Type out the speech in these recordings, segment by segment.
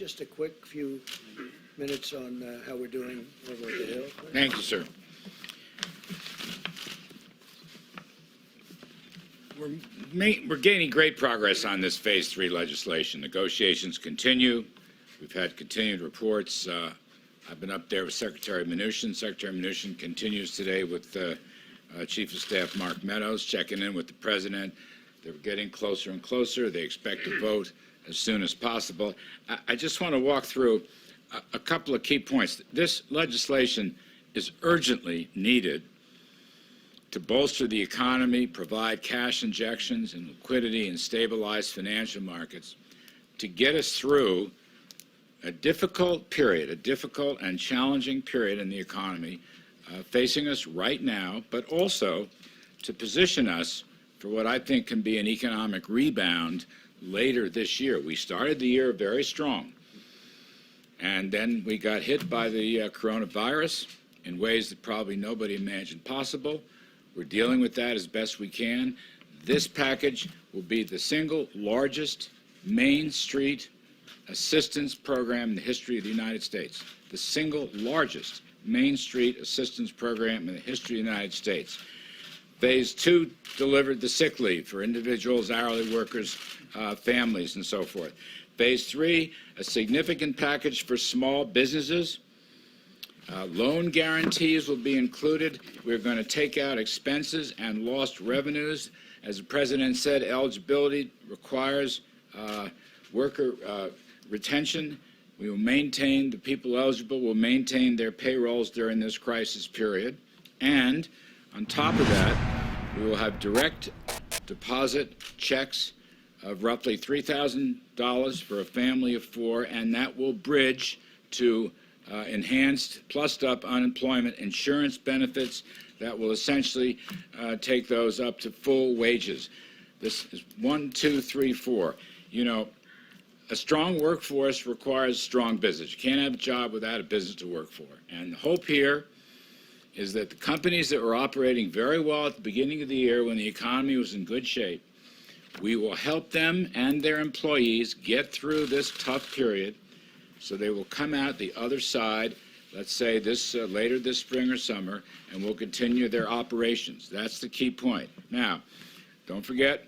just a quick few minutes on how we're doing over at the Hill. Thank you, sir. We're gaining great progress on this Phase 3 legislation. Negotiations continue. We've had continued reports. I've been up there with Secretary Mnuchin. Secretary Mnuchin continues today with Chief of Staff Mark Meadows, checking in with the President. They're getting closer and closer. They expect to vote as soon as possible. I just want to walk through a couple of key points. This legislation is urgently needed to bolster the economy, provide cash injections and liquidity, and stabilize financial markets to get us through a difficult period, a difficult and challenging period in the economy facing us right now, but also to position us for what I think can be an economic rebound later this year. We started the year very strong, and then we got hit by the coronavirus in ways that probably nobody imagined possible. We're dealing with that as best we can. This package will be the single largest Main Street assistance program in the history of the United States. The single largest Main Street assistance program in the history of the United States. Phase 2 delivered the sick leave for individuals, hourly workers, families, and so forth. Phase 3, a significant package for small businesses. Loan guarantees will be included. We're going to take out expenses and lost revenues. As the President said, eligibility requires worker retention. We will maintain, the people eligible will maintain their payrolls during this crisis period. And on top of that, we will have direct deposit checks of roughly $3,000 for a family of 4, and that will bridge to enhanced, plussed-up unemployment insurance benefits that will essentially take those up to full wages. This is 1, 2, 3, 4. You know, a strong workforce requires strong business. You can't have a job without a business to work for. And the hope here is that the companies that were operating very well at the beginning of the year when the economy was in good shape, we will help them and their employees get through this tough period so they will come out the other side, let's say this later this spring or summer, and will continue their operations. That's the key point. Now, don't forget,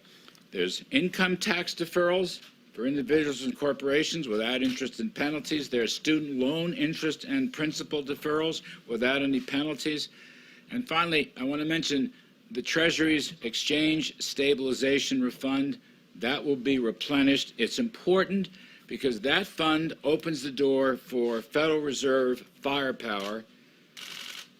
there's income tax deferrals for individuals and corporations without interest and penalties. There's student loan interest and principal deferrals without any penalties. And finally, I want to mention the Treasury's Exchange Stabilization Fund. That will be replenished. It's important because that fund opens the door for Federal Reserve firepower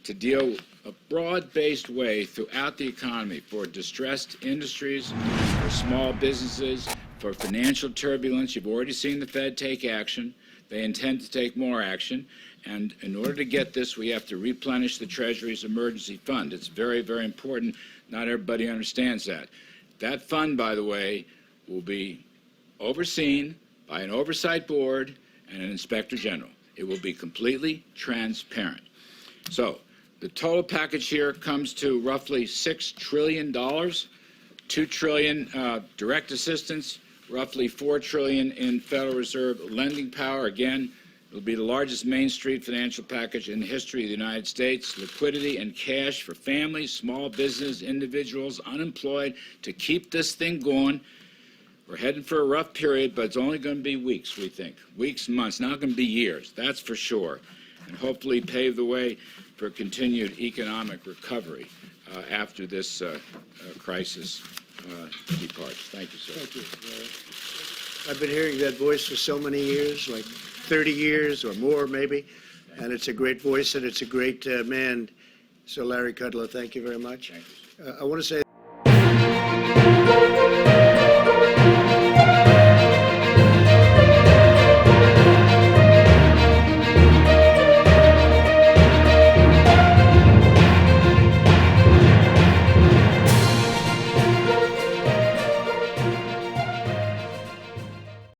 to deal a broad-based way throughout the economy for distressed industries, for small businesses, for financial turbulence. You've already seen the Fed take action. They intend to take more action. And in order to get this, we have to replenish the Treasury's emergency fund. It's very, very important. Not everybody understands that. That fund, by the way, will be overseen by an oversight board and an inspector general. It will be completely transparent. So the total package here comes to roughly $6 trillion, $2 trillion direct assistance, roughly $4 trillion in Federal Reserve lending power. Again, it will be the largest Main Street financial package in the history of the United States. Liquidity and cash for families, small business, individuals, unemployed, to keep this thing going. We're heading for a rough period, but it's only going to be weeks, we think. Weeks, months, not going to be years, that's for sure. And hopefully pave the way for continued economic recovery after this crisis departs. Thank you, sir. Thank you. I've been hearing that voice for so many years, like 30 years or more maybe, and it's a great voice and it's a great man. So Larry Kudlow, thank you very much. Thank you. I want to say